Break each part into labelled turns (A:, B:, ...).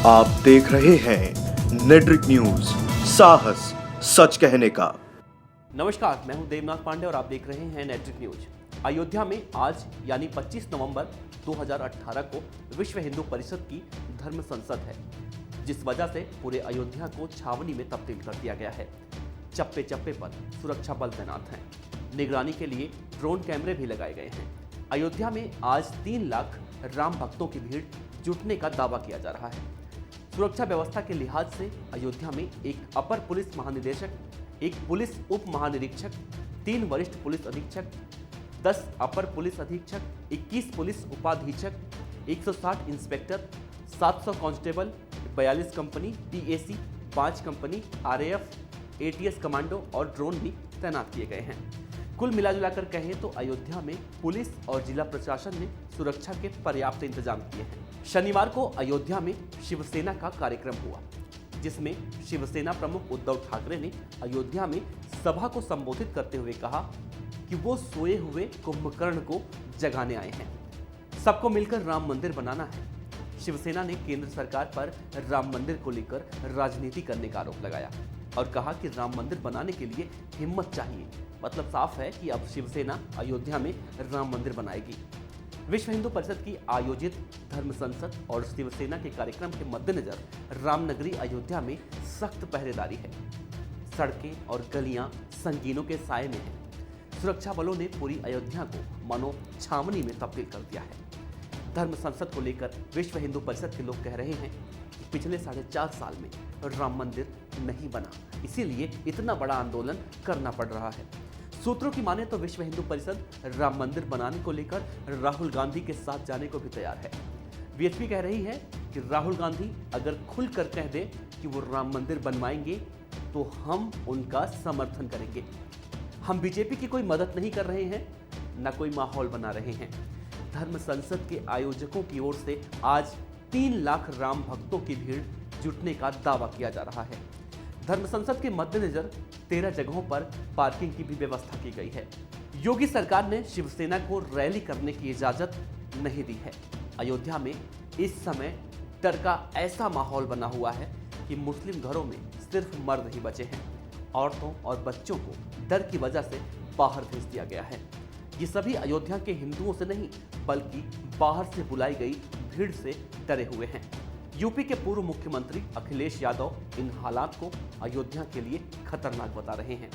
A: आप देख रहे हैं नेट्रिक न्यूज, साहस सच कहने का।
B: नमस्कार, मैं हूं देवनाथ पांडे और आप देख रहे हैं नेट्रिक न्यूज। अयोध्या में आज यानी 25 नवंबर 2018 को विश्व हिंदू परिषद की धर्म संसद है, जिस वजह से पूरे अयोध्या को छावनी में तब्दील कर दिया गया है। चप्पे चप्पे पर सुरक्षा बल तैनात हैं। निगरानी के लिए ड्रोन कैमरे भी लगाए गए हैं। अयोध्या में आज 3 लाख राम भक्तों की भीड़ जुटने का दावा किया जा रहा है। सुरक्षा व्यवस्था के लिहाज से अयोध्या में एक अपर पुलिस महानिदेशक, एक पुलिस उप महानिरीक्षक, 3 वरिष्ठ पुलिस अधीक्षक, 10 अपर पुलिस अधीक्षक, 21 पुलिस उपाधीक्षक, 160 inspector, 700 constable, 42 company PAC, 5 company RAF, ATS commando और ड्रोन भी तैनात किए गए हैं। कुल मिलाजुलाकर कहें तो अयोध्या में पुलिस और जिला प्रशासन ने सुरक्षा के पर्याप्त इंतजाम किए हैं। शनिवार को अयोध्या में शिवसेना का कार्यक्रम हुआ, जिसमें शिवसेना प्रमुख उद्धव ठाकरे ने अयोध्या में सभा को संबोधित करते हुए कहा कि वो सोए हुए कुंभकर्ण को जगाने आए हैं। सबको मिलकर राम मंदिर बनाना है। शिवसेना ने केंद्र सरकार पर राम मंदिर को लेकर राजनीति करने का आरोप लगाया और कहा कि राम मंदिर बनाने के लिए हिम्मत चाहिए। मतलब साफ है कि अब शिवसेना अयोध्या में राम मंदिर बनाएगी। विश्व हिंदू परिषद की आयोजित धर्म संसद और शिवसेना के कार्यक्रम के मद्देनजर रामनगरी अयोध्या में सख्त पहरेदारी है। सड़कें और गलियां संगीनों के साए में हैं। सुरक्षा बलों ने पूरी अयोध्या को मानो छावनी में तब्दील कर दिया है। धर्म संसद को लेकर विश्व हिंदू परिषद के लोग कह रहे हैं कि पिछले 4.5 साल में राम मंदिर नहीं बना, इसीलिए इतना बड़ा आंदोलन करना पड़ रहा है। सूत्रों की माने तो विश्व हिंदू परिषद राम मंदिर बनाने को लेकर राहुल गांधी के साथ जाने को भी तैयार है। वीएचपी कह रही है कि राहुल गांधी अगर खुलकर कह दे कि वो राम मंदिर बनवाएंगे तो हम उनका समर्थन करेंगे। हम बीजेपी की कोई मदद नहीं कर रहे हैं, न कोई माहौल बना रहे हैं। धर्म संसद के आयोजकों की ओर से आज 3 लाख राम भक्तों की भीड़ जुटने का दावा किया जा रहा है। धर्म संसद के मद्देनजर 13 जगहों पर पार्किंग की भी व्यवस्था की गई है। योगी सरकार ने शिवसेना को रैली करने की इजाजत नहीं दी है। अयोध्या में इस समय डर का ऐसा माहौल बना हुआ है कि मुस्लिम घरों में सिर्फ मर्द ही बचे हैं। औरतों और बच्चों को डर की वजह से बाहर भेज दिया गया है। ये सभी अयोध्या के हिंदुओं से नहीं, बल्कि बाहर से बुलाई गई भीड़ से डरे हुए हैं। यूपी के पूर्व मुख्यमंत्री अखिलेश यादव इन हालात को अयोध्या के लिए खतरनाक बता रहे हैं।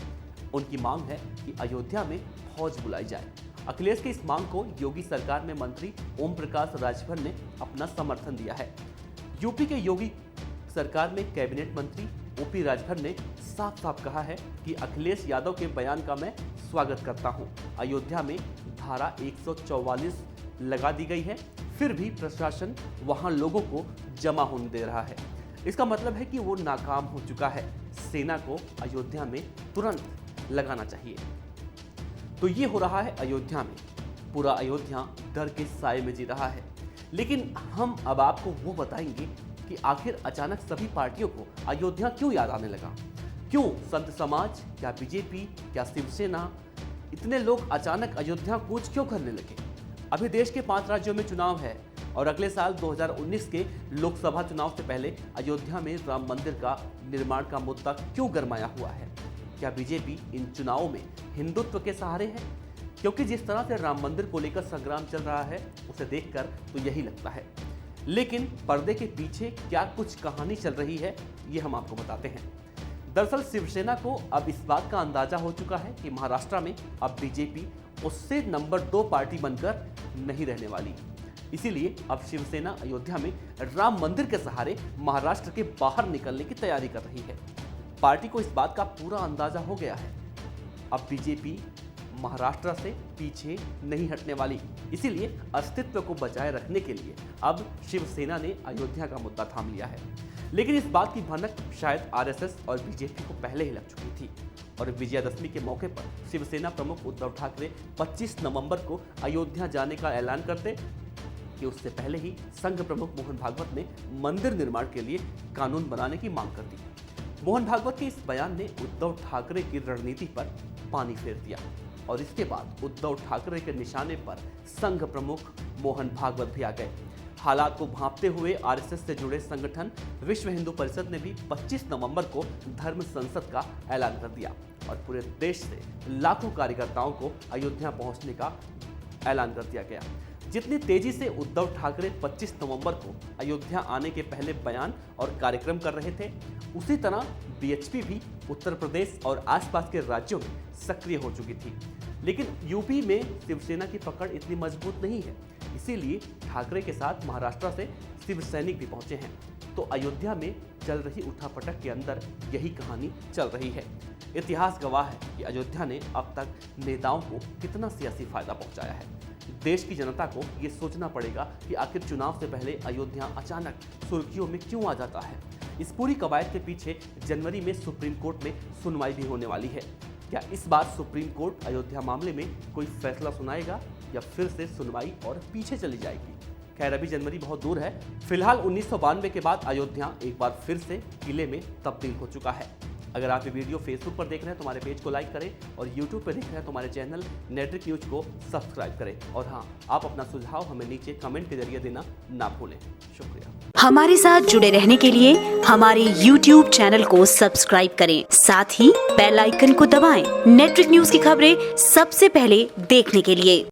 B: उनकी मांग है कि अयोध्या में फौज बुलाई जाए। अखिलेश की इस मांग को योगी सरकार में मंत्री ओम प्रकाश राजभर ने अपना समर्थन दिया है। यूपी के योगी सरकार में कैबिनेट मंत्री ओपी राजभर ने साफ साफ कहा है कि अखिलेश यादव के बयान का मैं स्वागत करता हूं। अयोध्या में धारा 144 लगा दी गई है, फिर भी प्रशासन वहां लोगों को जमा होने दे रहा है। इसका मतलब है कि वो नाकाम हो चुका है। सेना को अयोध्या में तुरंत लगाना चाहिए। तो ये हो रहा है अयोध्या में। पूरा अयोध्या डर के साए में जी रहा है। लेकिन हम अब आपको वो बताएंगे कि आखिर अचानक सभी पार्टियों को अयोध्या क्यों याद आने लगा। क्यों संत समाज, क्या बीजेपी, क्या शिवसेना, इतने लोग अचानक अयोध्या कूच क्यों करने लगे। अभी देश के 5 राज्यों में चुनाव है और अगले साल 2019 के लोकसभा चुनाव से पहले अयोध्या में राम मंदिर का निर्माण का मुद्दा क्यों गरमाया हुआ है। क्या बीजेपी इन चुनावों में हिंदुत्व के सहारे है? क्योंकि जिस तरह से राम मंदिर को लेकर संग्राम चल रहा है, उसे देखकर तो यही लगता है। लेकिन पर्दे के पीछे क्या कुछ कहानी चल रही है, ये हम आपको बताते हैं। दरअसल शिवसेना को अब इस बात का अंदाजा हो चुका है कि महाराष्ट्र में अब बीजेपी उससे नंबर 2 पार्टी बनकर नहीं रहने वाली। इसीलिए अब शिवसेना अयोध्या में राम मंदिर के सहारे महाराष्ट्र के बाहर निकलने की तैयारी कर रही है। पार्टी को इस बात का पूरा अंदाजा हो गया है। अब बीजेपी महाराष्ट्र से पीछे नहीं हटने वाली। इसीलिए अस्तित्व को बचाए रखने के लिए अब शिवसेना ने अयोध्या का मुद्दा थाम लिया है। लेकिन इस बात की भनक शायद आरएसएस और बीजेपी को पहले ही लग चुकी थी और विजयादशमी के मौके पर शिवसेना प्रमुख उद्धव ठाकरे 25 नवंबर को अयोध्या जाने का ऐलान करते कि उससे पहले ही संघ प्रमुख मोहन भागवत ने मंदिर निर्माण के लिए कानून बनाने की मांग कर दी। मोहन भागवत के इस बयान ने उद्धव ठाकरे की रणनीति पर पानी फेर दिया और इसके बाद उद्धव ठाकरे के निशाने पर संघ प्रमुख मोहन भागवत भी आ गए। हालात को भांपते हुए आरएसएस से जुड़े संगठन विश्व हिंदू परिषद ने भी 25 नवंबर को धर्म संसद का ऐलान कर दिया और पूरे देश से लाखों कार्यकर्ताओं को अयोध्या पहुंचने का ऐलान कर दिया गया। जितनी तेजी से उद्धव ठाकरे 25 नवंबर को अयोध्या आने के पहले बयान और कार्यक्रम कर रहे थे, उसी तरह बीएचपी भी उत्तर प्रदेश और आसपास के राज्यों में सक्रिय हो चुकी थी। लेकिन यूपी में शिवसेना की पकड़ इतनी मजबूत नहीं है, इसीलिए ठाकरे के साथ महाराष्ट्र से शिव सैनिक भी पहुंचे हैं। तो अयोध्या में चल रही उठापटक के अंदर यही कहानी चल रही है। इतिहास गवाह है कि अयोध्या ने अब तक नेताओं को कितना सियासी फायदा पहुंचाया है। देश की जनता को ये सोचना पड़ेगा कि आखिर चुनाव से पहले अयोध्या अचानक सुर्खियों में क्यों आ जाता है। इस पूरी कवायद के पीछे जनवरी में सुप्रीम कोर्ट में सुनवाई भी होने वाली है। क्या इस बार सुप्रीम कोर्ट अयोध्या मामले में कोई फैसला सुनाएगा या फिर से सुनवाई और पीछे चली जाएगी? खैर, अभी जनवरी बहुत दूर है। फिलहाल 1992 के बाद अयोध्या एक बार फिर से किले में तब्दील हो चुका है। अगर आप ये वीडियो फेसबुक पर देख रहे हैं तो हमारे पेज को लाइक करें और यूट्यूब पर देख रहे हैं तो हमारे चैनल नेट्रिक न्यूज को सब्सक्राइब करें। और हाँ, आप अपना सुझाव हमें नीचे कमेंट के जरिए देना ना भूलें। शुक्रिया।
C: हमारे साथ जुड़े रहने के लिए हमारे YouTube चैनल को सब्सक्राइब करें, साथ ही बेल आइकन को दबाएं। नेट्रिक न्यूज की खबरें सबसे पहले देखने के लिए।